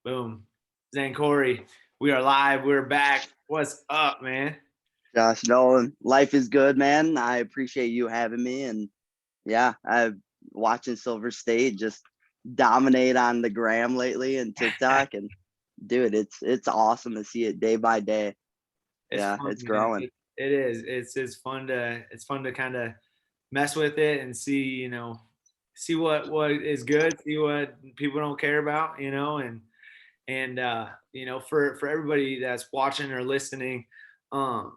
Boom. Zane Corey, we are live. We're back. What's up, man? Josh Nolan, life is good, man. I appreciate you having me, and yeah, I've watching Silver State just dominate on the gram lately and TikTok, and dude, it's awesome to see it day by day. It's Yeah, fun, it's man. growing. It is. It's fun to kind of mess with it and see, see what is good, see what people don't care about, and for everybody that's watching or listening, um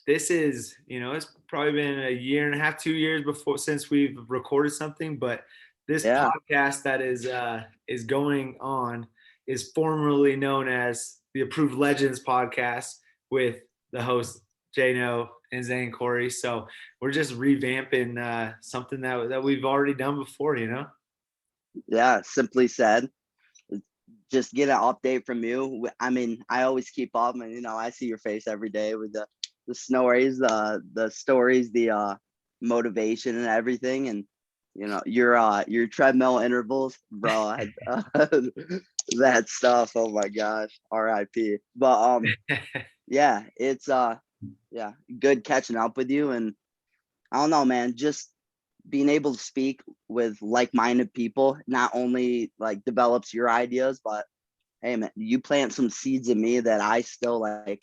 this is, it's probably been a year and a half, 2 years before since we've recorded something, but this Yeah, podcast that is going on is formerly known as the Approved Legends podcast with the host Jano and Zane Corey. So we're just revamping something that we've already done before. yeah. Simply said, just get an update from you. I mean, I always keep up, and I see your face every day with the stories, the stories, the motivation and everything, and your treadmill intervals, bro. That stuff. Oh my gosh, R.I.P. But yeah, it's yeah, good catching up with you, and I don't know, man, just being able to speak with like-minded people not only like develops your ideas, but hey man, you plant some seeds in me that I still like.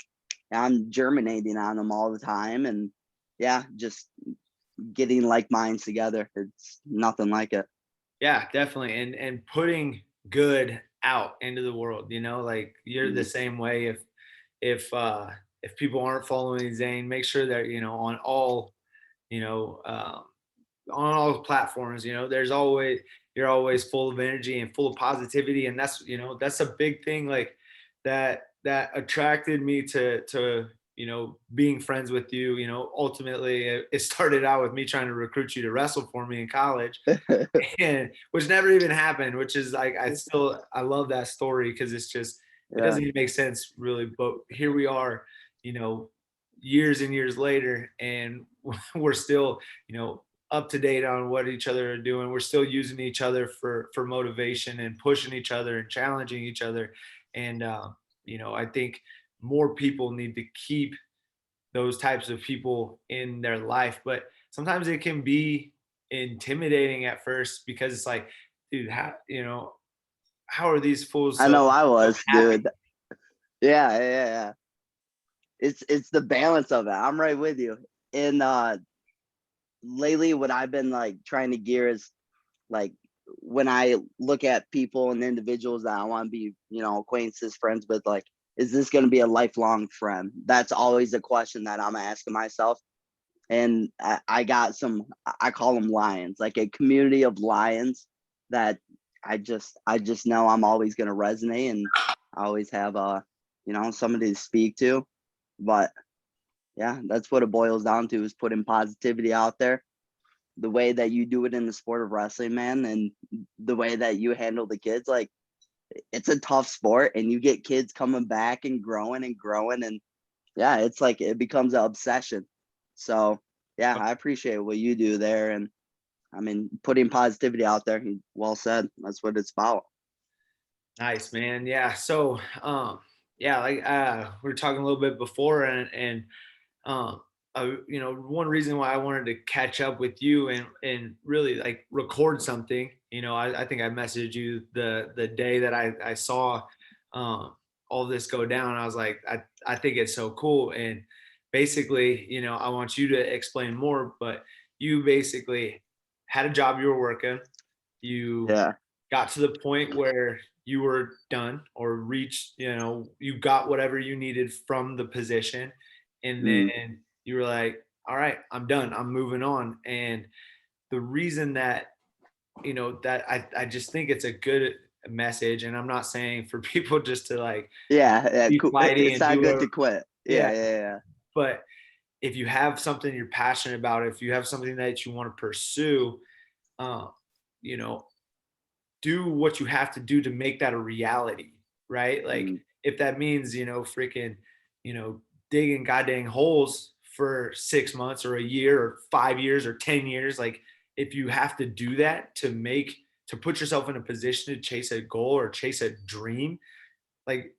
I'm germinating on them all the time, and yeah, just getting like minds together. It's nothing like it. Yeah, definitely. And putting good out into the world, like you're the Mm. same way. If people aren't following Zane, make sure that, on all, you know, on all platforms, there's always you're always full of energy and full of positivity. And that's a big thing, like that attracted me to being friends with you. Ultimately it started out with me trying to recruit you to wrestle for me in college, and which never even happened, which is like I love that story because it Yeah, doesn't even make sense really, but here we are, you know years and years later, and we're still, up to date on what each other are doing. We're still using each other for motivation and pushing each other and challenging each other. And I think more people need to keep those types of people in their life. But sometimes it can be intimidating at first because it's like, dude, how are these fools I so know I so was, happy? dude. Yeah. It's the balance of it. I'm right with you. And lately, what I've been like trying to gear is like when I look at people and individuals that I want to be, acquaintances, friends with, like, is this going to be a lifelong friend? That's always a question that I'm asking myself. And I got I call them lions, like a community of lions that I just know I'm always going to resonate, and I always have somebody to speak to. But yeah, that's what it boils down to, is putting positivity out there the way that you do it in the sport of wrestling, man, and the way that you handle the kids. Like, it's a tough sport, and you get kids coming back and growing, and yeah, it's like it becomes an obsession. So yeah, I appreciate what you do there, and I mean, putting positivity out there. Well said. That's what it's about. Nice, man. Yeah. So, yeah, like we were talking a little bit before, and um, one reason why I wanted to catch up with you and really like record something. I think I messaged you the day that I saw um, all this go down. I was like, I think it's so cool, and basically, I want you to explain more, but you basically had a job you were working. You Yeah. got to the point where you were done or reached, you got whatever you needed from the position. And Mm. then you were like, all right, I'm done. I'm moving on. And the reason that I just think it's a good message. And I'm not saying for people just to like Yeah. be Cool. flighty It's and not do good a, to quit. yeah. Yeah. But if you have something you're passionate about, if you have something that you want to pursue, um, you know, do what you have to do to make that a reality, right? Like Mm. if that means, freaking, you know, digging goddamn holes for 6 months or a year or 5 years or 10 years, like if you have to do that to put yourself in a position to chase a goal or chase a dream, like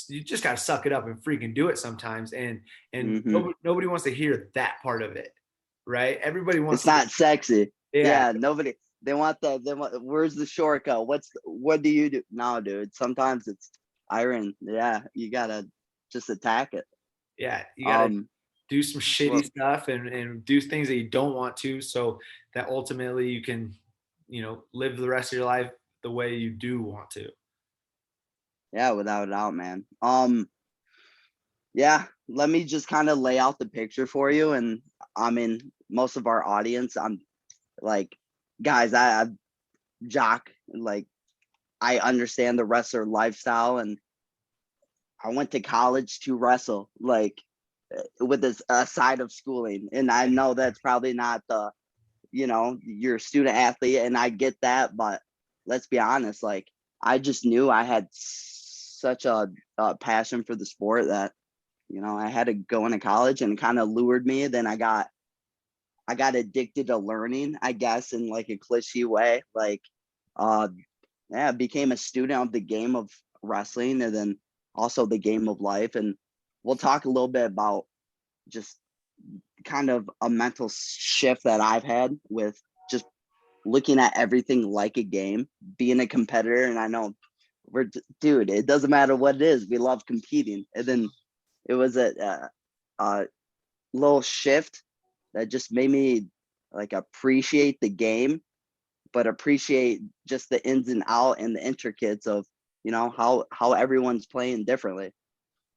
you just got to suck it up and freaking do it sometimes. And Hmm. nobody wants to hear that part of it, right? Everybody It's wants to, not sexy. yeah, Yeah, nobody. They want the. They want. Where's the shortcut? What do you do? No, dude. Sometimes it's iron. Yeah, you gotta just attack it. yeah. You got to Um. do some Well, shitty stuff and do things that you don't want to, so that ultimately you can, live the rest of your life the way you do want to. yeah, without a doubt, man. Yeah. Let me just kind of lay out the picture for you, and I mean, most of our audience. I'm like, guys, I jock. Like, I understand the wrestler lifestyle, and I went to college to wrestle. Like, with this side of schooling, and I know that's probably not the, you're a student athlete, and I get that, but let's be honest, like, I just knew I had such a passion for the sport that, I had to go into college, and it kind of lured me. Then I got addicted to learning, I guess, in like a cliche way. Like, uh yeah, became a student of the game of wrestling, and then also the game of life. And we'll talk a little bit about just kind of a mental shift that I've had with just looking at everything like a game, being a competitor. And I know dude, it doesn't matter what it is. We love competing. And then it was a little shift that just made me like appreciate the game, but appreciate just the ins and out and the intricates of, how everyone's playing differently.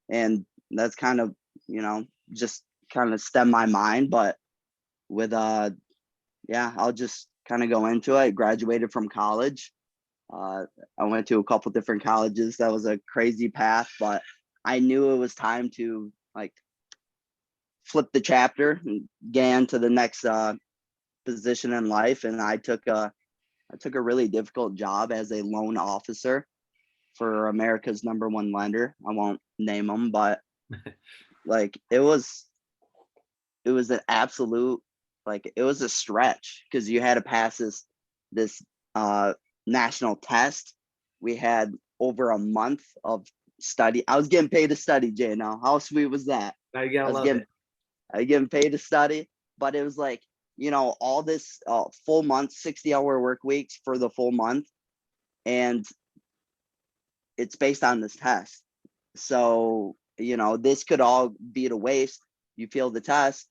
And that's kind of, just kind of stem my mind. But with yeah, I'll just kind of go into it. I graduated from college. uh I went to a couple different colleges. That was a crazy path, but I knew it was time to like flip the chapter and get into the next position in life. And I took a really difficult job as a loan officer for America's number one lender. I won't name them, but like it was an absolute, like, it was a stretch because you had to pass this uh national test. We had over a month of study. I was getting paid to study, Jay. Now, how sweet was that? Now you I gotta was love getting it. I was getting paid to study, but it was like, all this full month, 60-hour work weeks for the full month, and it's based on this test. So, this could all be a waste. You fail the test,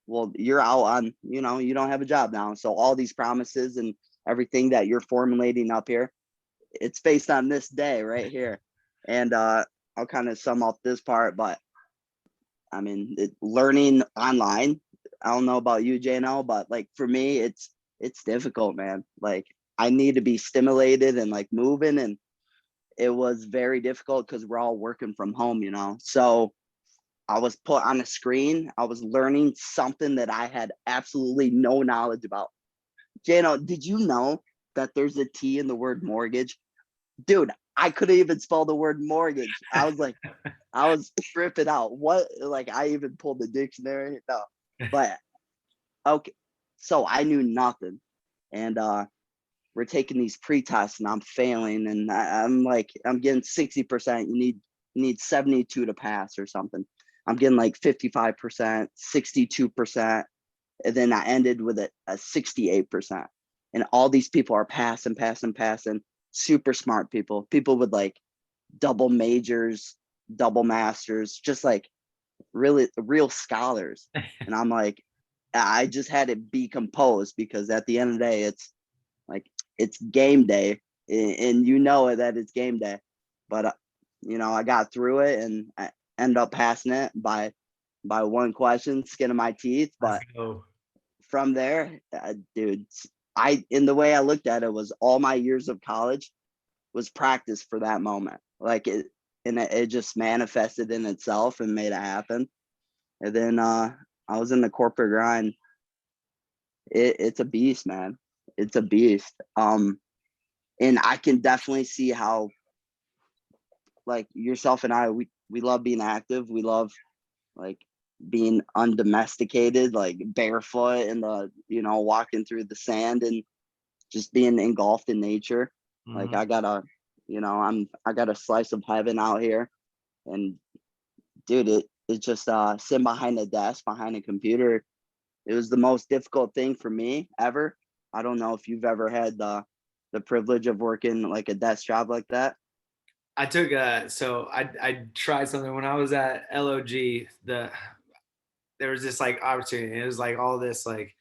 well, you're out on, you don't have a job now. So all these promises and everything that you're formulating up here, it's based on this day right here. And I'll kind of sum up this part, but I mean, learning online. I don't know about you, JNL, but like for me, it's difficult, man. Like, I need to be stimulated and like moving, and it was very difficult because we're all working from home. So I was put on a screen. I was learning something that I had absolutely no knowledge about. JNL, did you know that there's a T in the word mortgage? Dude, I couldn't even spell the word mortgage. I was tripping out. What? Like, I even pulled the dictionary. No, but okay. So I knew nothing, and we're taking these pre-tests, and I'm failing, and I'm like, I'm getting 60%. You need 72 to pass or something. I'm getting like 55%, 62%, and then I ended with a 68%. And all these people are passing, passing, passing. Super smart people with like double majors, double masters, just like really real scholars. And I'm like, I just had to be composed because at the end of the day, it's like, it's game day, and that it's game day. But I got through it, and I ended up passing it by one question, skin of my teeth. Let's But go. from there, dude, in the way I looked at it was all my years of college was practice for that moment. Like it just manifested in itself and made it happen. And then I was in the corporate grind. It's a beast, man. It's a beast. And I can definitely see how, like, yourself and I, we love being active. We love like being undomesticated, like barefoot and walking through the sand and just being engulfed in nature. Like, Mhm. I got I got a slice of heaven out here. And dude, it just sitting behind a desk, behind a computer. It was the most difficult thing for me ever. I don't know if you've ever had the privilege of working like a desk job like that. I took so I tried something when I was at LOG. There was this like opportunity. It was like all this like,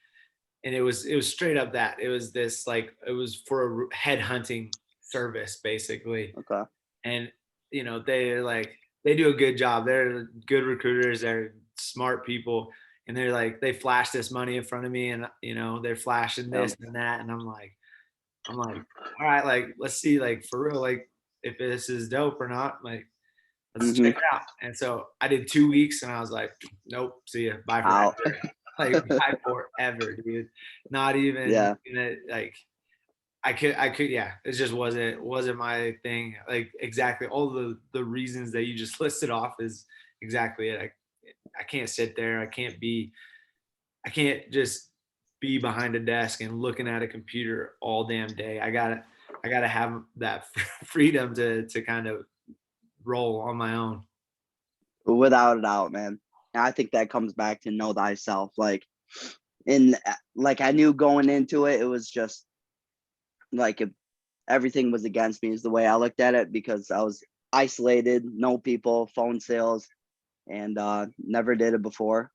and it was straight up that it was this like it was for a head hunting service basically, Okay. and they're like they do a good job. They're good recruiters. They're smart people, and they're like they flash this money in front of me, and they're flashing Yeah. this and that, and I'm like, all right, like let's see, like for real, like if this is dope or not, like let's check Hmm. it out. And so I did 2 weeks, and I was like, nope, see ya, bye forever, Out. like bye forever, dude. Not even Yeah. gonna like I could yeah, it just wasn't my thing. Like exactly all the reasons that you just listed off is exactly it. I can't sit there. I can't just be behind a desk and looking at a computer all damn day. I gotta have that freedom to kind of roll on my own. Without a doubt, man. And I think that comes back to know thyself. Like I knew going into it, it was just like if everything was against me is the way I looked at it because I was isolated, no people, phone sales, and never did it before.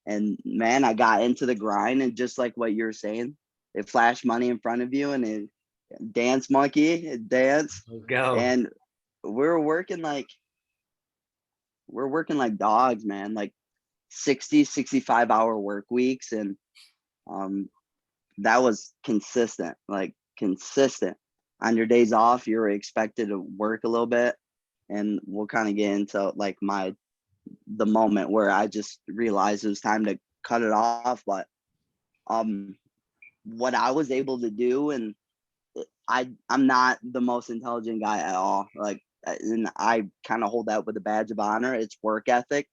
And man, I got into the grind, and just like what you're saying, it flashed money in front of you, and it dance monkey, it dance, Let's go. and we're working like dogs, man. Like 60, 65 hour work weeks, and um, that was consistent, like consistent. On your days off, you're expected to work a little bit, and we'll kind of get into like the moment where I just realized it was time to cut it off. But um, what I was able to do, and I'm not the most intelligent guy at all. Like, and I kind of hold that with a badge of honor. It's work ethic,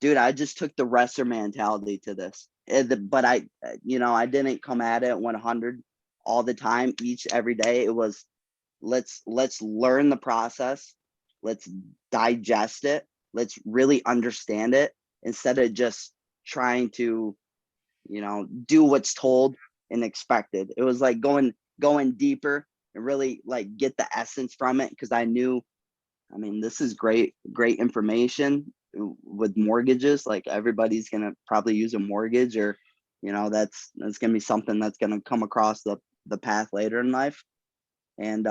dude. I just took the wrestler mentality to this. But I didn't come at it 100 all the time, each every day. It was let's learn the process, let's digest it, let's really understand it instead of just trying to do what's told and expected. It was like going deeper and really like get the essence from it because I knew, I mean, this is great information with mortgages. Like everybody's gonna probably use a mortgage, or that's gonna be something that's gonna come across the path later in life. And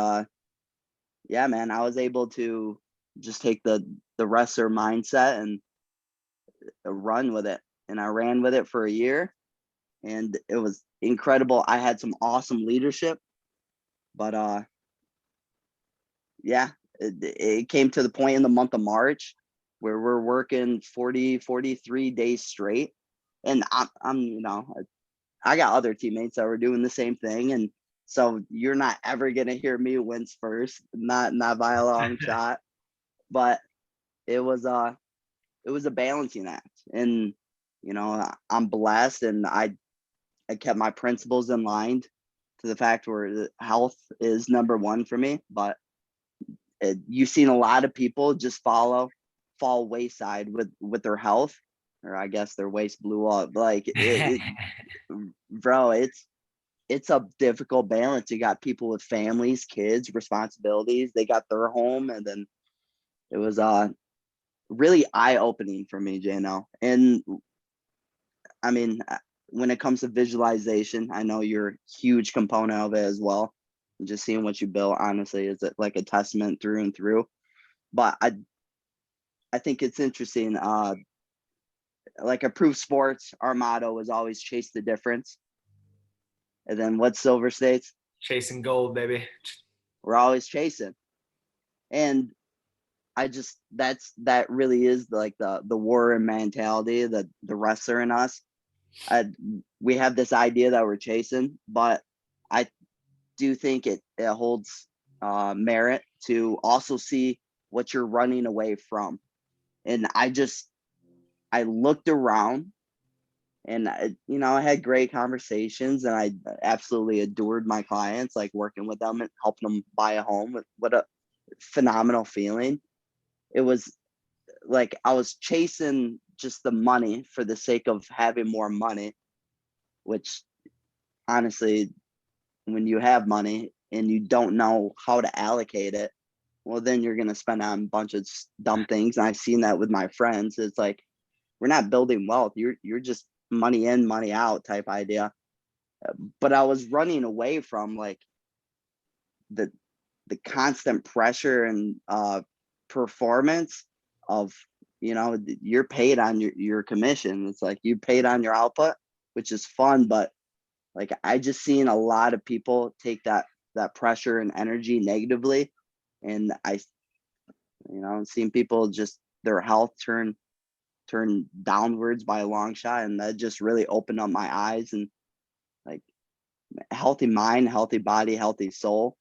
yeah, man, I was able to just take the wrestler mindset and run with it. And I ran with it for a year, and it was incredible. I had some awesome leadership, but yeah, it came to the point in the month of March where we're working 40, 43 days straight. And I got other teammates that were doing the same thing. And so you're not ever going to hear me wins first, not by a long shot, but it was, it was a balancing act. And, I'm blessed, and I kept my principles in line to the fact where health is number one for me. But you've seen a lot of people just fall wayside with their health, or I guess their waist blew up. Like bro, it's a difficult balance. You got people with families, kids, responsibilities. They got their home, and then it was really eye opening for me, JNL. And I mean, when it comes to visualization, I know you're a huge component of it as well. Just seeing what you built, honestly, is it like a testament through and through. But I think it's interesting. Like Approved Sports, our motto is always chase the difference. And then what Silver states? Chasing gold, baby. We're always chasing. And that really is like the warrior mentality, the wrestler in us. I, we have this idea that we're chasing, but I do think it holds merit to also see what you're running away from. And I looked around, And I had great conversations, and I absolutely adored my clients, like working with them and helping them buy a home. What a phenomenal feeling. It was like I was chasing just the money for the sake of having more money, which honestly, when you have money and you don't know how to allocate it, well, then you're going to spend on a bunch of dumb things. And I've seen that with my friends. It's like, we're not building wealth. You're just money in, money out type idea. But I was running away from like the the constant pressure and performance of, you're paid on your commission. It's like you paid on your output, which is fun, but like I just seen a lot of people take that pressure and energy negatively, and seen people just their health turn downwards by a long shot, and that just really opened up my eyes. And like, healthy mind, healthy body, healthy soul,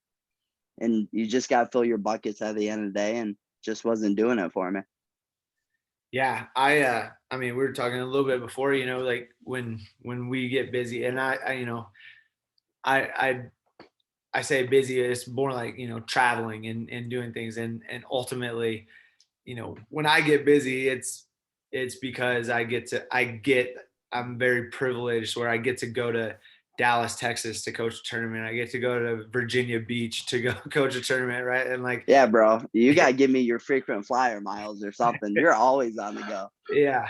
and you just got to fill your buckets at the end of the day, and just wasn't doing it for me. Yeah, I mean, we were talking a little bit before, like when we get busy, and I I say busy, it's more like, traveling and doing things, and ultimately, when I get busy, it's because I'm very privileged where I get to go to Dallas, Texas to coach a tournament. I get to go to Virginia Beach to go coach a tournament, right? And like, Yeah, bro, you got to give me your frequent flyer miles or something. You're always on the go. yeah,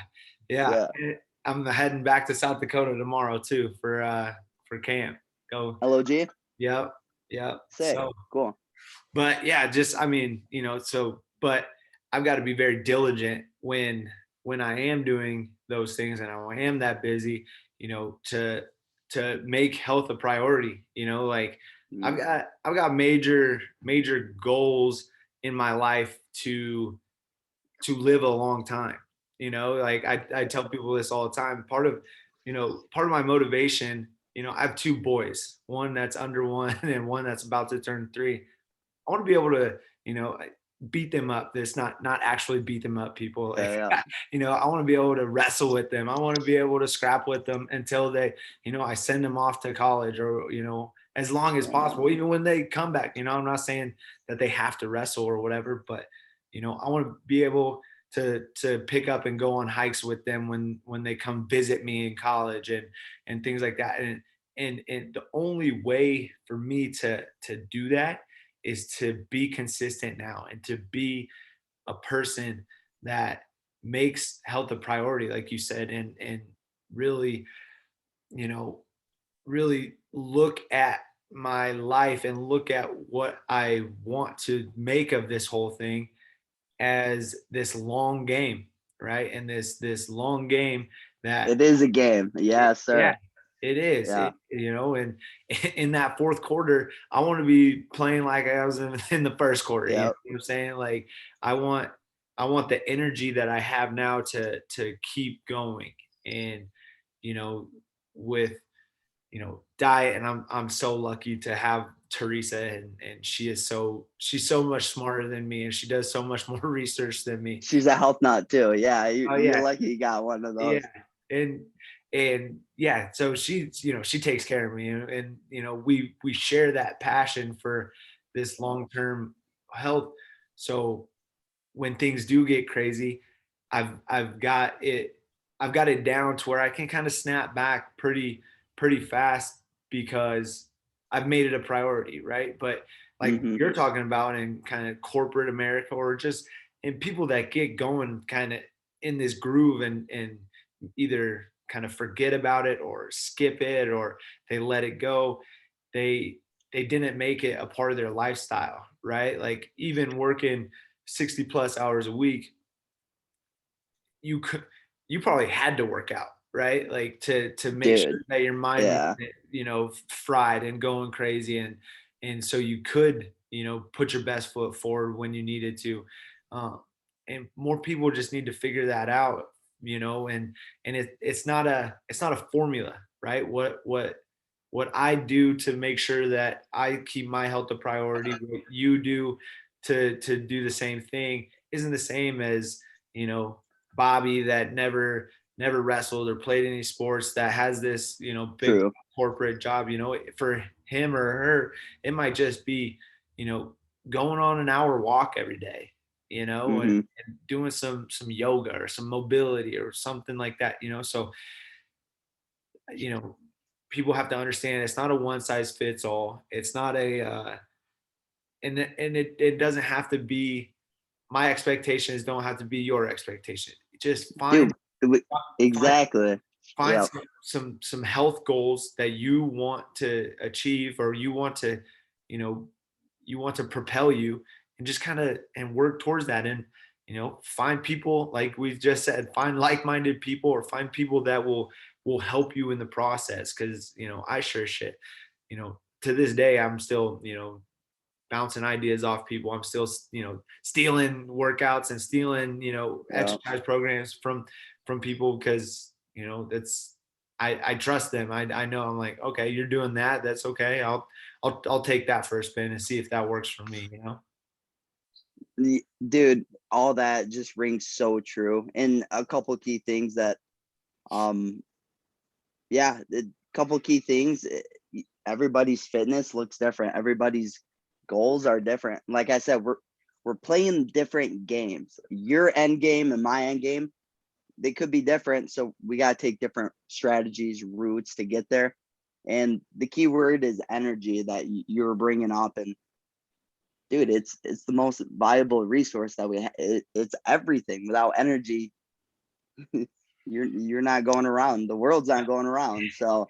yeah. Yeah. I'm heading back to South Dakota tomorrow too for camp. Go. LOG. Yep. Yep. Sick. So, Cool. but yeah, just I mean, but I've got to be very diligent when I am doing those things and I am that busy, to make health a priority. Like Mm. I've got major goals in my life to live a long time. Like I tell people this all the time. Part of my motivation, I have two boys, one that's under one and one that's about to turn three. I want to be able to, you know, beat them up. This not actually beat them up, people. Like, Yeah. I want to be able to wrestle with them. I want to be able to scrap with them until they, I send them off to college or, as long as possible. Even when they come back, I'm not saying that they have to wrestle or whatever, but I want to be able to pick up and go on hikes with them when they come visit me in college and things like that. And the only way for me to do that is to be consistent now and to be a person that makes health a priority, like you said, and really, you know, really look at my life and look at what I want to make of this whole thing as this long game, right? And this long game that It is a game. Yes, yeah, sir. it is. Yeah. And in that fourth quarter, I want to be playing like I was in the first quarter. You know Yep. what I'm saying? Like I want I want the energy that I have now to keep going. And you know, with diet, and I'm so lucky to have Teresa, and she's so much smarter than me, and she does so much more research than me. She's a health nut too. Yeah, Oh you're yeah, lucky you got one of yeah, those. and yeah, so she takes care of me, and we share that passion for this long term health. So when things do get crazy, I've got it down to where I can kind of snap back pretty fast because I've made it a priority, right? But like Hmm. you're talking about in kind of corporate America, or just in people that get going kind of in this groove and either kind of forget about it or skip it or they let it go, they they didn't make it a part of their lifestyle, right? Like even working 60 plus hours a week, you could you probably had to work out, right? Like to make sure Dude. that your mind Yeah. wasn't, fried and going crazy, and so you could, put your best foot forward when you needed to. Um, and more people just need to figure that out, and it's not a formula, right? What I do to make sure that I keep my health a priority, what you do to do the same thing isn't the same as, Bobby that never never wrestled or played any sports that has this, big True. corporate job, for him or her, it might just be, going on an hour walk every day, Hmm. and doing some yoga or some mobility or something like that, so, you know, people have to understand it's not a one size fits all. It's not and it doesn't have to be, my expectations don't have to be your expectation. Just Dude, find exactly. find Yeah. some health goals that you want to achieve, or you know you want to propel you, and just kind of and work towards that, and find people, like we just said, find like-minded people, or find people that will help you in the process, because I sure shit, to this day I'm still bouncing ideas off people. I'm still, stealing workouts and stealing, Yeah. exercise programs from people, because, that's, I trust them. I know, I'm like, okay, you're doing that. That's okay. I'll take that for a spin and see if that works for me. Dude, all that just rings so true. And a couple key things that, um, yeah, a couple key things. Everybody's fitness looks different. Everybody's goals are different. Like I said, we're playing different games. Your end game and my end game, they could be different. So we got to take different strategies, routes to get there. And the key word is energy that you were bringing up. And dude, it's the most valuable resource that we have. It's everything. Without energy, you're not going around. The world's not going around. So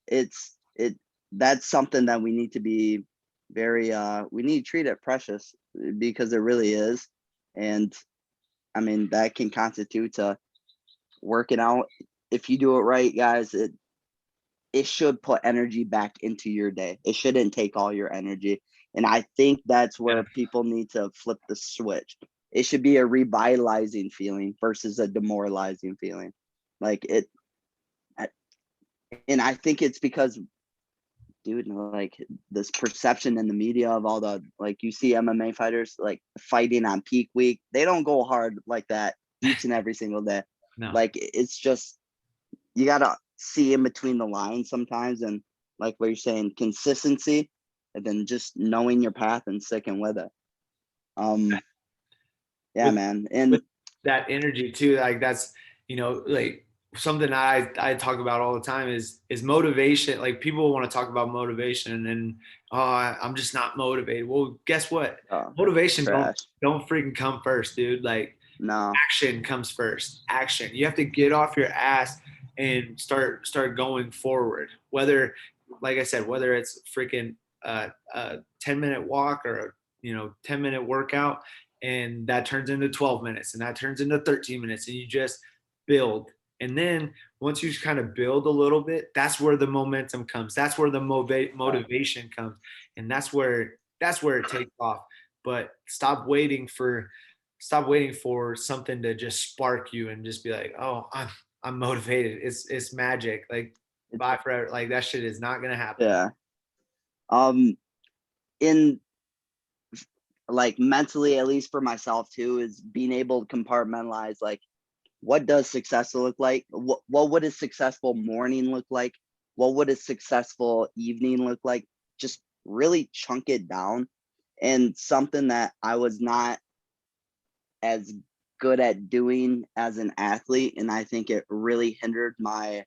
it that's something that we need to be very we need to treat it precious because it really is. And I mean that can constitute to working out. If you do it right, guys, it should put energy back into your day. It shouldn't take all your energy. And I think that's Yeah. where people need to flip the switch. It should be a revitalizing feeling versus a demoralizing feeling. Like it, and I think it's because, dude, like this perception in the media of all the, like, you see MMA fighters like fighting on peak week. They don't go hard like that each and every single day. No. Like it's just, you gotta see in between the lines sometimes, and like what you're saying, consistency, and then just knowing your path and sticking with it. Um, yeah, with man, with and that energy too, like that's, like something I talk about all the time is motivation. Like, people want to talk about motivation, and oh, I'm just not motivated. Well, guess what? oh, Motivation trash. don't freaking come first, dude. Like, No, action comes first. Action. You have to get off your ass and start going forward. Whether, like I said, whether it's freaking a 10-minute walk, or a 10-minute workout, and that turns into 12 minutes, and that turns into 13 minutes, and you just build. And then once you kind of build a little bit, that's where the momentum comes. That's where the uh, motivation comes, and that's where it takes off. But stop waiting for something to just spark you and just be like, oh, I'm motivated. It's magic. Like, it's, bye forever. Like, that shit is not gonna happen. yeah. Um, in like mentally, at least for myself too, is being able to compartmentalize, like, what does success look like? What would a successful morning look like? What would a successful evening look like? Just really chunk it down. And something that I was not as good at doing as an athlete, and I think it really hindered my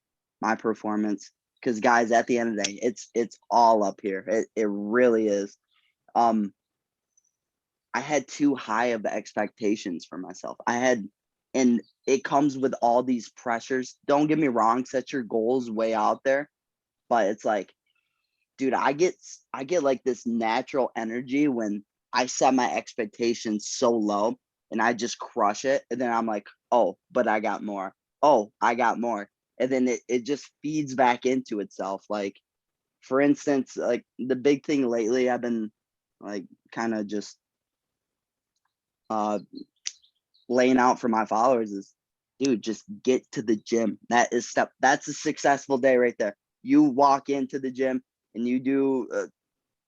performance. Because guys, at the end of the day, it's all up here. It really is. Um, I had too high of expectations for myself. And it comes with all these pressures. Don't get me wrong, set your goals way out there, but it's like, dude, I get like this natural energy when I set my expectations so low and I just crush it. And then I'm like, oh, but I got more. Oh, I got more. And then it just feeds back into itself. Like, for instance, like the big thing lately, I've been like kind of just uh laying out for my followers is, dude, just get to the gym. That's a successful day right there. You walk into the gym and you do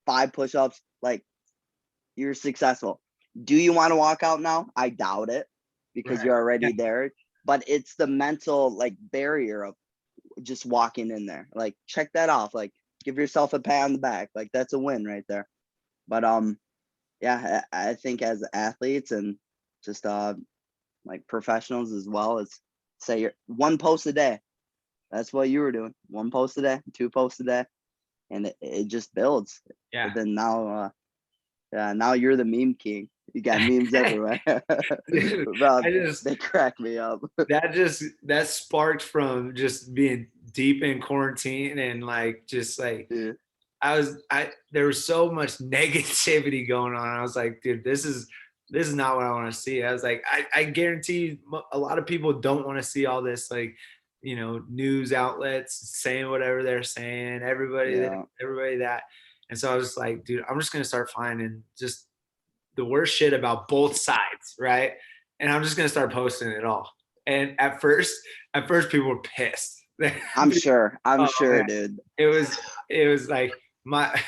5 push-ups, like, you're successful. Do you want to walk out now? I doubt it, because Right. you're Yeah. already there. but it's the mental like barrier of just walking in there. Like check that off. Like give yourself a pat on the back. Like that's a win right there. But yeah, I think as athletes and just like professionals as well, it's say you're one post a day. That's what you were doing. One post a day, two posts a day, and it just builds. Yeah. And then now yeah, now you're the meme king. You got memes everywhere. Dude, Bro, I just they crack me up. that sparked from just being deep in quarantine and like just like Yeah, I there was so much negativity going on. I was like, dude, this is not what I want to see. I was like, I guarantee you, a lot of people don't want to see all this like, you know, news outlets saying whatever they're saying, everybody this, yeah. everybody that. And so I was just like, dude, I'm just gonna start finding just the worst shit about both sides, right? And I'm just gonna start posting it all. And at first people were pissed. I'm sure. I'm Oh man, sure, dude. it was it was like my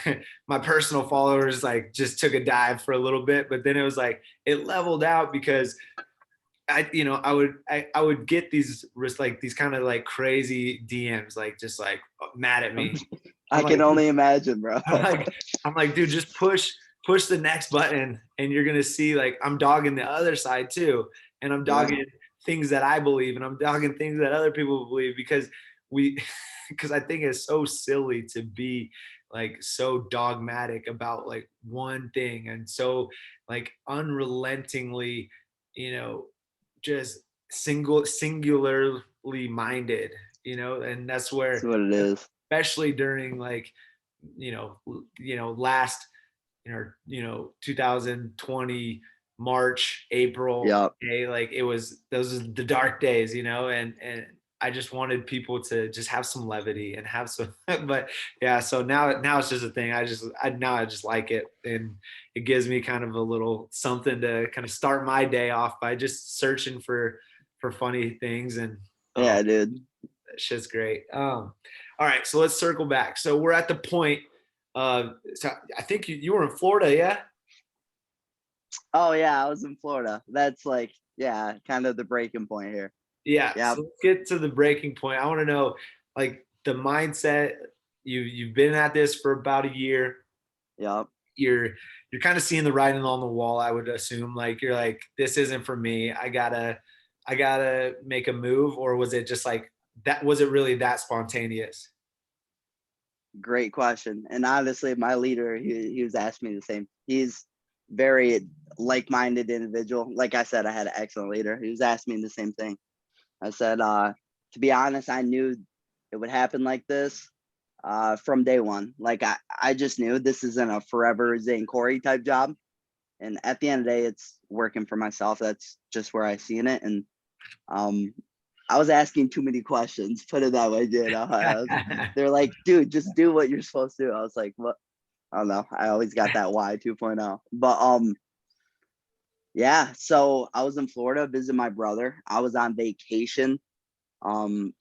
my personal followers like just took a dive for a little bit, but then it was like it leveled out because I you know I would get these like these kind of like crazy DMs like just like mad at me. I'm I like can only imagine, bro. I'm like I'm like dude, just push the next button and you're gonna see like I'm dogging the other side too, and I'm Yeah. dogging things that I believe and I'm dogging things that other people believe because we because I think it's so silly to be like so dogmatic about like one thing and so like unrelentingly, you know, just singularly minded, you know, and that's That's where what it is. especially during like last 2020 March, April, Yep. May, like it was those are the dark days, you know, and I just wanted people to just have some levity and have some but yeah, so now it's just a thing. I just like it and it gives me kind of a little something to kind of start my day off by just searching for funny things and oh, Yeah, dude. that shit's great. All right, so let's circle back. So we're at the point. So I think you were in Florida, yeah? Oh yeah, I was in Florida. That's like, yeah, kind of the breaking point here. Yeah. Yep. So let's get to the breaking point. I want to know, like, the mindset. You've been at this for about a year. Yep. You're you're kind of seeing the writing on the wall. I would assume, like, you're like, this isn't for me. I gotta make a move, or was it just like that? Was it really that spontaneous? Great question. And honestly, my leader, he was asking me the same. He's very like-minded individual. Like I said, I had an excellent leader. He was asking me the same thing. I said, to be honest, I knew it would happen like this from day one. Like I just knew this isn't a forever Zane Corey type job. And at the end of the day, it's working for myself. That's just where I seen it. And um, I was asking too many questions, put it that way, dude. They're like, dude, just do what you're supposed to do. I was like, what? I don't know. I always got that why 2.0. But yeah, so I was in Florida visiting my brother. I was on vacation. Um,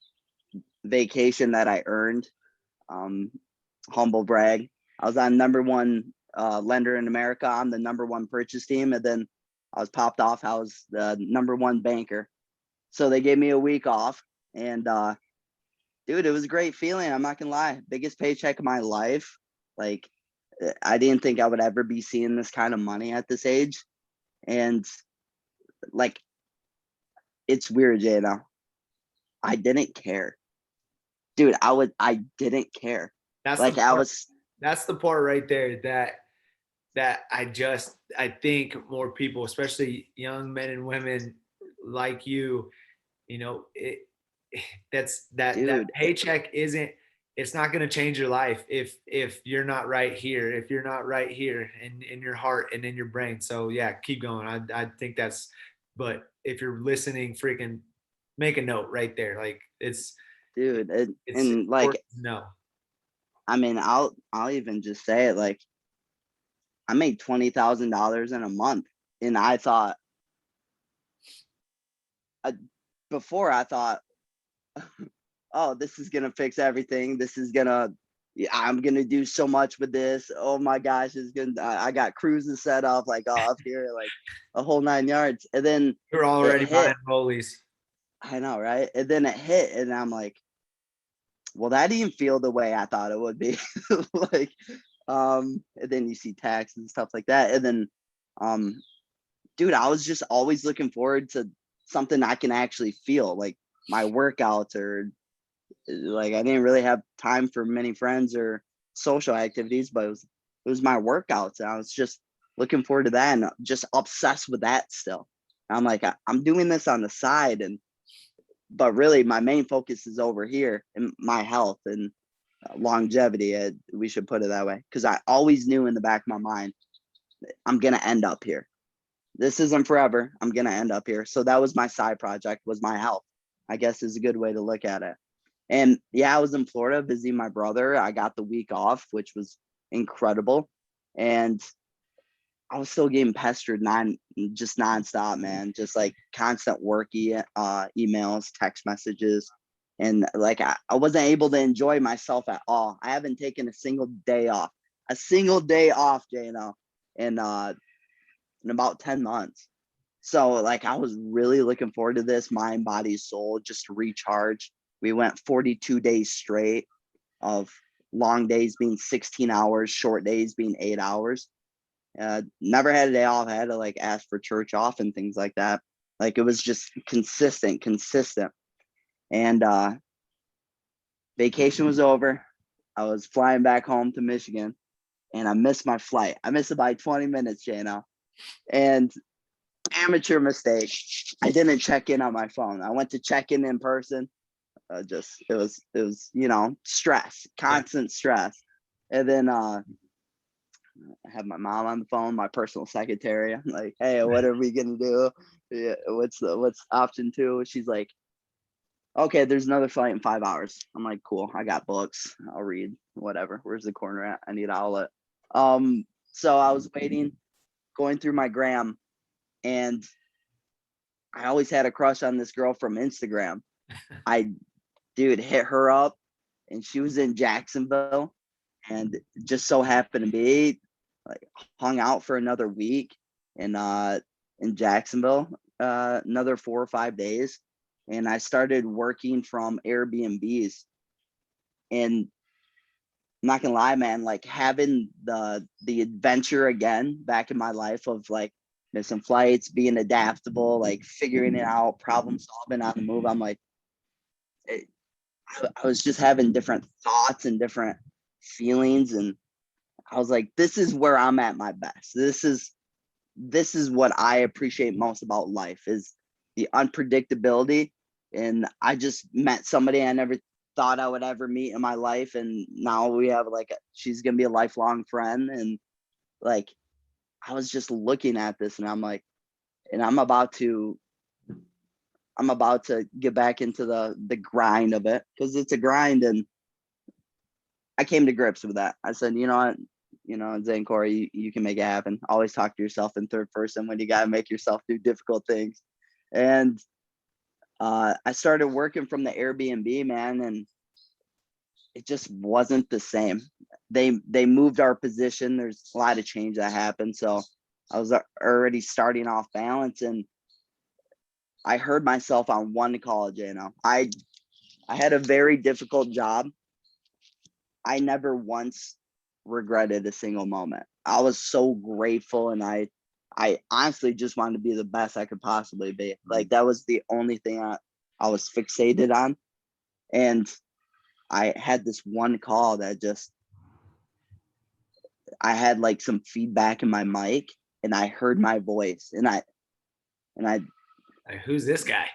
vacation that I earned. Um, humble brag. I was on number one lender in America on the number one purchase team, and then I was popped off. I was the number one banker. So they gave me a week off, and dude, it was a great feeling. I'm not gonna lie, biggest paycheck of my life. Like, I didn't think I would ever be seeing this kind of money at this age, and like, it's weird, Jay. Now, I didn't care, dude. I didn't care. That's the Like, I part. was, That's the part right there that I think more people, especially young men and women like you know, that's that dude. paycheck isn't it's not going to change your life if you're not right here, if you're not right here in your heart and in your brain. So yeah, keep going. I think that's but if you're listening, freaking make a note right there. Like Dude, it's and like, important to know. I mean, I'll even just say it. Like, I made $20,000 in a month, and I thought, uh, before I thought, oh, this is gonna fix everything. This is gonna, yeah, I'm gonna do so much with this. Oh my gosh, it's gonna. I got cruises set up like off here, like a whole 9 yards. And then You're it already buying hit. rollies. I know, right? And then it hit, and I'm like, well, that didn't feel the way I thought it would be. Like, and then you see tax and stuff like that. And then, um, dude, I was just always looking forward to something I can actually feel, like my workouts, or like I didn't really have time for many friends or social activities, but it was my workouts, and I was just looking forward to that and just obsessed with that still. I'm like, I'm doing this on the side, and but really my main focus is over here in my health and longevity. We should put it that way, because I always knew in the back of my mind, I'm gonna end up here. This isn't forever. I'm gonna end up here. So that was my side project, was my health, I guess, is a good way to look at it. And yeah, I was in Florida visiting my brother. I got the week off, which was incredible. And I was still getting pestered just nonstop, man. Just like constant emails, text messages. And like I wasn't able to enjoy myself at all. I haven't taken a single day off, JNO, in in about 10 months. So like I was really looking forward to this, mind, body, soul, just to recharge. We went 42 days straight of long days being 16 hours, short days being 8 hours. Never had a day off. I had to like ask for church off and things like that. Like it was just consistent, consistent. And vacation was over. I was flying back home to Michigan, and I missed my flight. I missed it by 20 minutes, Jano. And amateur mistake, I didn't check in on my phone. I went to check in person. Just it was stress, Yeah. constant stress. And then I have my mom on the phone, my personal secretary. I'm like, hey, what are we gonna do? Yeah, what's option two? She's like, okay, there's another flight in 5 hours. I'm like, cool, I got books. I'll read whatever. Where's the corner at? I need an outlet. So I was waiting, going through my gram, and I always had a crush on this girl from Instagram. I Dude, hit her up, and she was in Jacksonville, and just so happened to be like hung out for another week in Jacksonville, another 4 or 5 days. And I started working from Airbnbs. And I'm not gonna lie, man, like having the adventure again back in my life of like missing flights, being adaptable, like figuring it out, problem solving on the move. I'm like, it, I was just having different thoughts and different feelings, and I was like, this is where I'm at my best. This is what I appreciate most about life, is the unpredictability. And I just met somebody I never thought I would ever meet in my life, and now we have like she's gonna be a lifelong friend. And like I was just looking at this, and I'm like, and I'm about to get back into the grind of it, because it's a grind. And I came to grips with that. I said, you know what, Zane, Corey, you can make it happen. Always talk to yourself in third person when you got to make yourself do difficult things. And I started working from the Airbnb, man, and it just wasn't the same. They moved our position. There's a lot of change that happened. So I was already starting off balance, and I heard myself on one call, I had a very difficult job. I never once regretted a single moment. I was so grateful, and I honestly just wanted to be the best I could possibly be. Like that was the only thing I was fixated on. And I had this one call that just I had like some feedback in my mic, and I heard my voice, and I Like, who's this guy?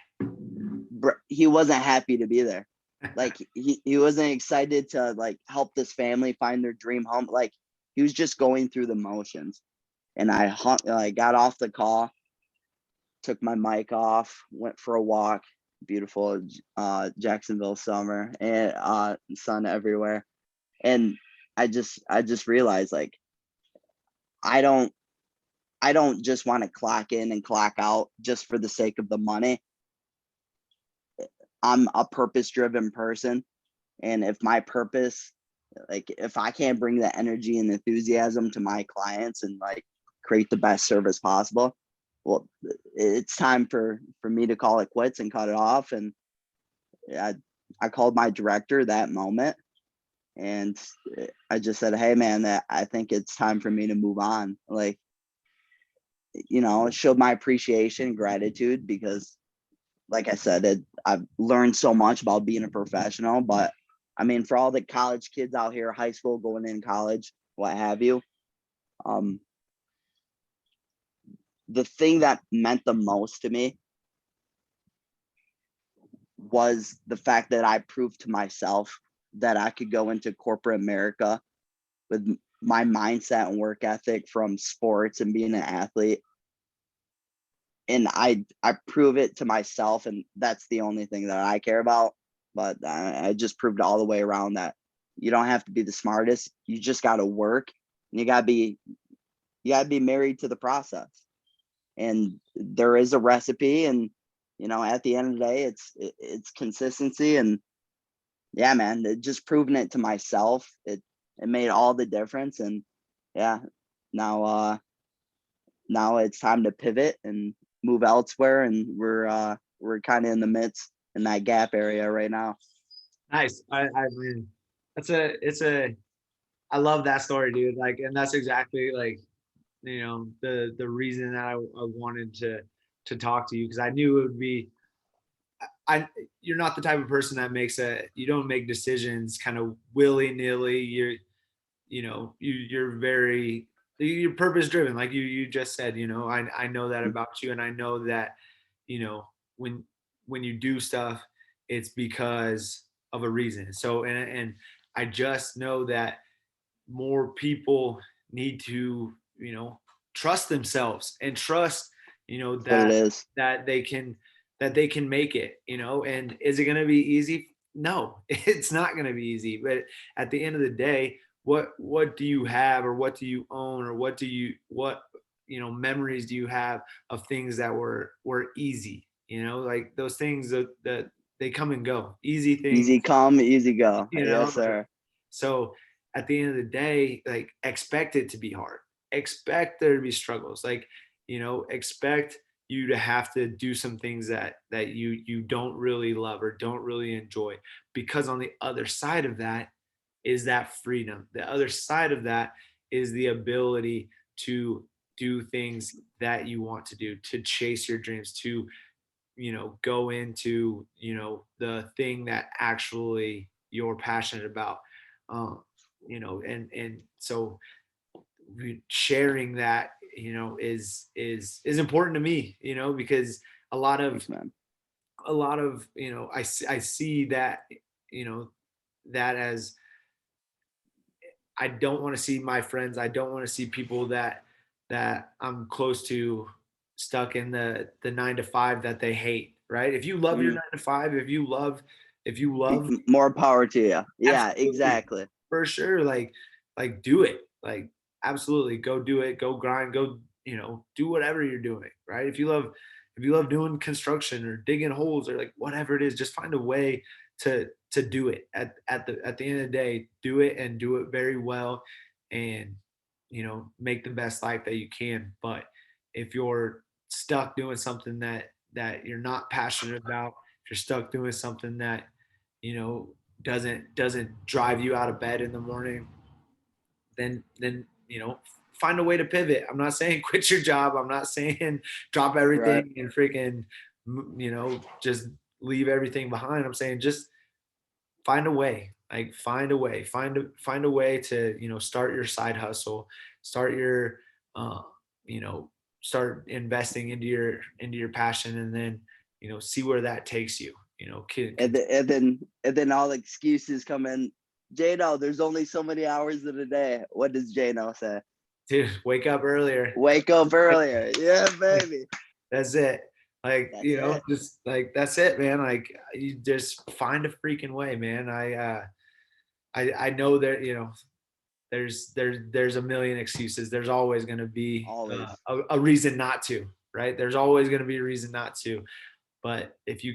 he wasn't happy to be there. Like he wasn't excited to like help this family find their dream home. Like he was just going through the motions. And I got off the call, took my mic off, went for a walk. Beautiful Jacksonville summer, and sun everywhere. And I just realized, like, I don't I don't just want to clock in and clock out just for the sake of the money. I'm a purpose driven person. And if my purpose, like if I can't bring the energy and enthusiasm to my clients and like create the best service possible, well, it's time for me to call it quits and cut it off. And I I called my director that moment, and I just said, "Hey, man, that I think it's time for me to move on." Like, showed my appreciation, gratitude, because, like I said, I've learned so much about being a professional. But I mean, for all the college kids out here, high school, going in college, what have you, um, the thing that meant the most to me was the fact that I proved to myself that I could go into corporate America with my mindset and work ethic from sports and being an athlete. And I prove it to myself, and that's the only thing that I care about. But I just proved all the way around that you don't have to be the smartest. You just got to work, and you got to be married to the process. And there is a recipe, and at the end of the day, it's consistency. And yeah, man, just proving it to myself, it made all the difference. And yeah, now now it's time to pivot and move elsewhere, and we're kind of in the midst in that gap area right now. Nice. I mean, it's a I love that story, dude. Like, and that's exactly like, the reason that I wanted to talk to you, because I knew it would be. I You're not the type of person that you don't make decisions kind of willy nilly. You're very, you're purpose driven, like you just said. I know that about you, and I know that, you know when you do stuff, it's because of a reason. So, and I just know that more people need to, trust themselves and trust, That's what it is. that they can make it. And is it going to be easy? No, it's not going to be easy. But at the end of the day, what do you have, or what do you own, or what memories do you have of things that were easy? Like those things that they come and go, easy Easy things. come, easy go. Yes, Like, sir. so at the end of the day, like, expect it to be hard. Expect there to be struggles. Like, expect you to have to do some things that you don't really love or don't really enjoy, because on the other side of that is that freedom. The other side of that is the ability to do things that you want to do, to chase your dreams, to go into the thing that actually you're passionate about. um and so sharing that is important to me, because a lot of Thanks, man. I see that, you know that as, I don't want to see my friends. I don't want to see people that I'm close to stuck in the 9 to 5 that they hate. Right? If you love your Mm, 9 to 5, if you love, more power to you. Yeah, absolutely, exactly. for sure. Like do it. Like, absolutely, go do it. Go grind. Go, do whatever you're doing. Right? If you love doing construction or digging holes or like whatever it is, just find a way to do it. At the end of the day, do it, and do it very well, and make the best life that you can. But if you're stuck doing something that you're not passionate about, if you're stuck doing something that you know doesn't drive you out of bed in the morning, then find a way to pivot. I'm not saying quit your job. I'm not saying drop Right. everything and freaking just leave everything behind. I'm saying just find a way. Like, find a way to start your side hustle, start your uh, you know start investing into your passion, and then see where that takes you. And then all the excuses come in. Jano, there's only so many hours in a day. What does Jano say? Dude, wake up earlier. Wake up earlier. Yeah, baby. That's it. Like, That's it. just like, that's it, man. Like, you just find a freaking way, man. I know that, there's a million excuses. There's always going to be Always. a reason not to, right? There's always going to be a reason not to. But if you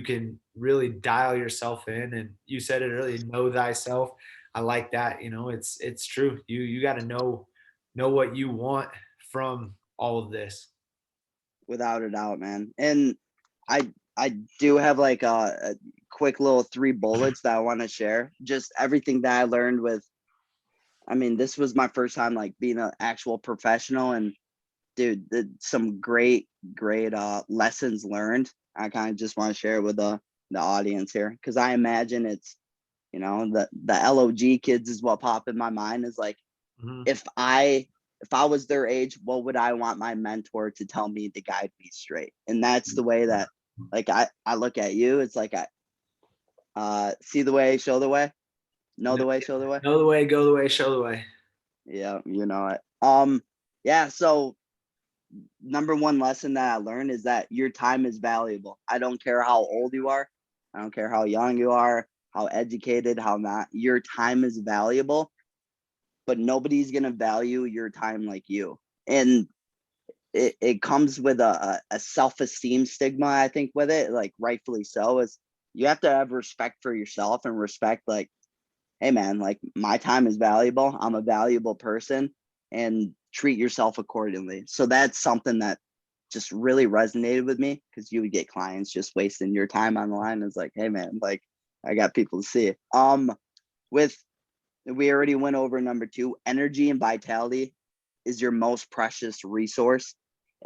can really dial yourself in, and you said it earlier, know thyself. I like that. It's true. You got to know what you want from all of this. without a doubt, man. And I do have like a quick little three bullets that I want to share. Just everything that I learned with. I mean, this was my first time like being an actual professional, and dude, some great lessons learned. I kind of just want to share with the audience here because I imagine it's the LOG kids is what pop in my mind is like Mhm. if I was their age, what would I want my mentor to tell me to guide me straight? And that's the way that like I look at you. It's like I see the way, show the way, know Know the way, show the way. know the way, go the way, show the way. Yeah, you know it. Yeah, so number one lesson that I learned is that your time is valuable. I don't care how old you are. I don't care how young you are, how educated, how not. Your time is valuable, but nobody's going to value your time like you. And it comes with a self-esteem stigma, I think, with it, like rightfully so, is you have to have respect for yourself and respect like, hey man, like my time is valuable. I'm a valuable person and treat yourself accordingly. So that's something that just really resonated with me because you would get clients just wasting your time on the line. It's like, hey man, like I got people to see. With we already went over number two, energy and vitality is your most precious resource.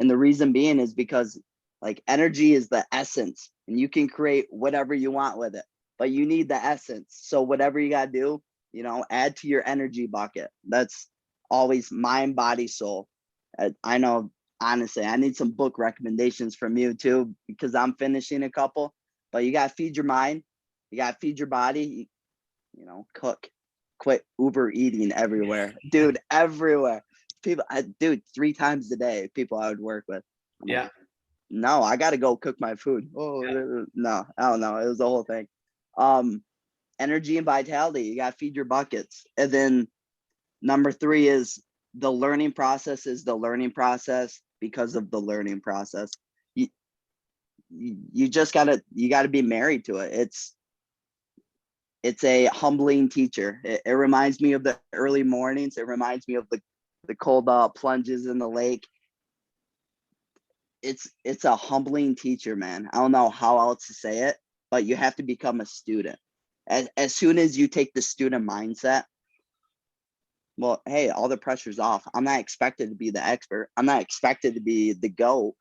And the reason being is because like energy is the essence and you can create whatever you want with it, but you need the essence. So whatever you got to do, add to your energy bucket. That's always mind, body, soul. I know, honestly, I need some book recommendations from you too, because I'm finishing a couple, but you got to feed your mind. You got to feed your body, cook, quit Uber eating everywhere, dude, everywhere. People, dude, three times a day, people I would work with. I'm like, Yeah. no, I got to go cook my food. Oh, no, I don't know. It was the whole thing. Um, Energy and vitality, you got to feed your buckets. And then number three is the learning process is the learning process because of the learning process. You, you just you gotta be married to it. It's a humbling teacher. It reminds me of the early mornings. It reminds me of the cold plunges in the lake. It's a humbling teacher, man. I don't know how else to say it, but you have to become a student. As soon as you take the student mindset, well, hey, all the pressure's off. I'm not expected to be the expert. I'm not expected to be the GOAT.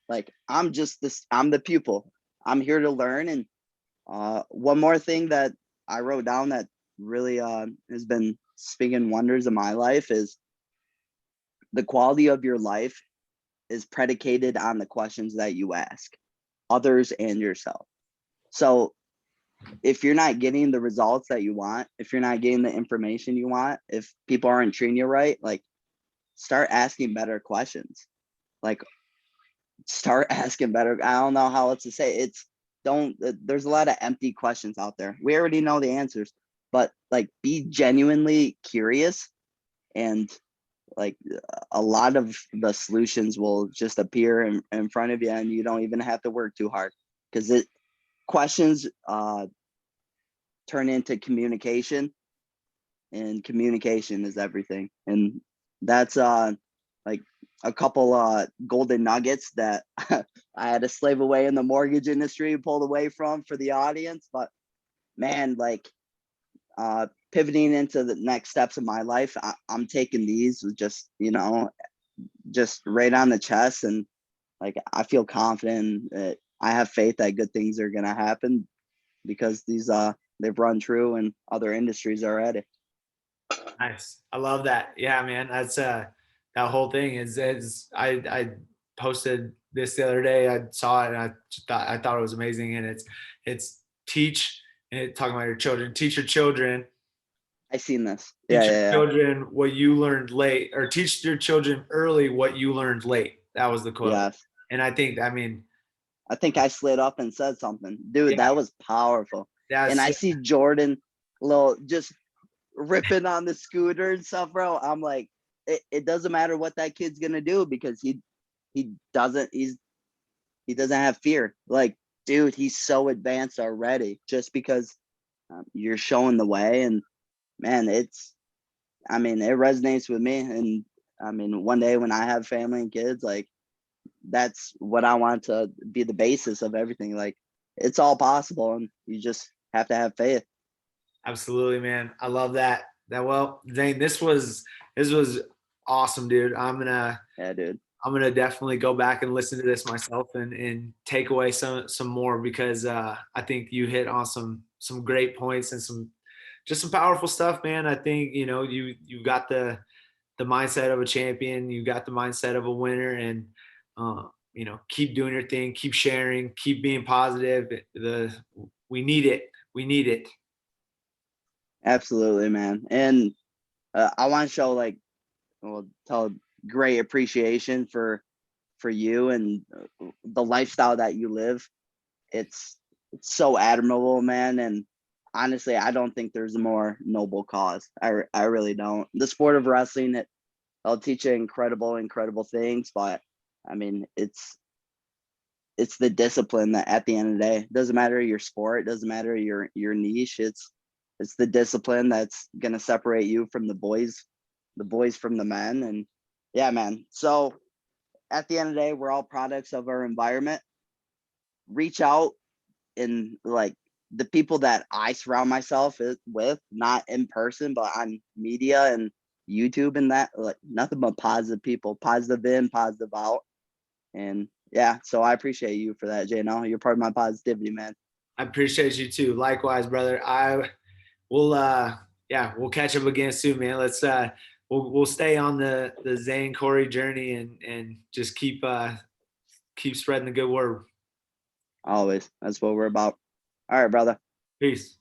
Like I'm just this. I'm the pupil. I'm here to learn. And one more thing that I wrote down that really has been speaking wonders in my life is the quality of your life is predicated on the questions that you ask others and yourself. So if you're not getting the results that you want, if you're not getting the information you want, if people aren't treating you right, like start asking better questions. Like start asking better. I don't know how else to say it. It's don't there's a lot of empty questions out there. We already know the answers, but like be genuinely curious and like a lot of the solutions will just appear in front of you and you don't even have to work too hard because it questions turn into communication and communication is everything. And that's like a couple golden nuggets that I had to slave away in the mortgage industry, pulled away from for the audience. But man, like pivoting into the next steps of my life, I'm taking these with just right on the chest, and like I feel confident that I have faith that good things are gonna happen because these they've run true in other industries already. Nice. I love that. Yeah, man. That's that whole thing is I posted this the other day. I saw it and I thought it was amazing. And it's teach and talking about your children. I seen this. Yeah, Teach your yeah, yeah. children what you learned late, or teach your children early what you learned late. That was the quote. Yes. And I think, I mean, I think I slid up and said something. Dude, yeah, that was powerful. And that's I see Jordan little just ripping on the scooter and stuff, bro. I'm like, it doesn't matter what that kid's gonna do because he doesn't he doesn't have fear. Like, dude, he's so advanced already just because you're showing the way. And man, I mean, it resonates with me. And I mean, one day when I have family and kids, like that's what I want to be the basis of everything. Like it's all possible, and you just have to have faith. Absolutely, man. I love that. Well, Zane, this was awesome, dude. Yeah, dude. I'm gonna definitely go back and listen to this myself and take away some more because I think you hit on some great points and some powerful stuff, man. I think you got the mindset of a champion, you got the mindset of a winner, and keep doing your thing, keep sharing, keep being positive. We need it. We need it. Absolutely, man. And I want to show like, well, tell great appreciation for you and the lifestyle that you live. It's it's so admirable, man. And honestly, I don't think there's a more noble cause. I really don't. The sport of wrestling, it'll teach you incredible things, but I mean, it's the discipline that at the end of the day, it doesn't matter your sport, it doesn't matter your niche. It's the discipline that's gonna separate you from the boys from the men. And yeah, man. So at the end of the day, we're all products of our environment. Reach out and like the people that I surround myself with, not in person, but on media and YouTube and that, like nothing but positive people, positive in, positive out. And yeah, so I appreciate you for that, JNL. You're part of my positivity, man. I appreciate you too. Likewise, brother. I will yeah, we'll catch up again soon, man. Let's we'll stay on the Zane Corey journey and just keep spreading the good word. Always. That's what we're about. All right, brother. Peace.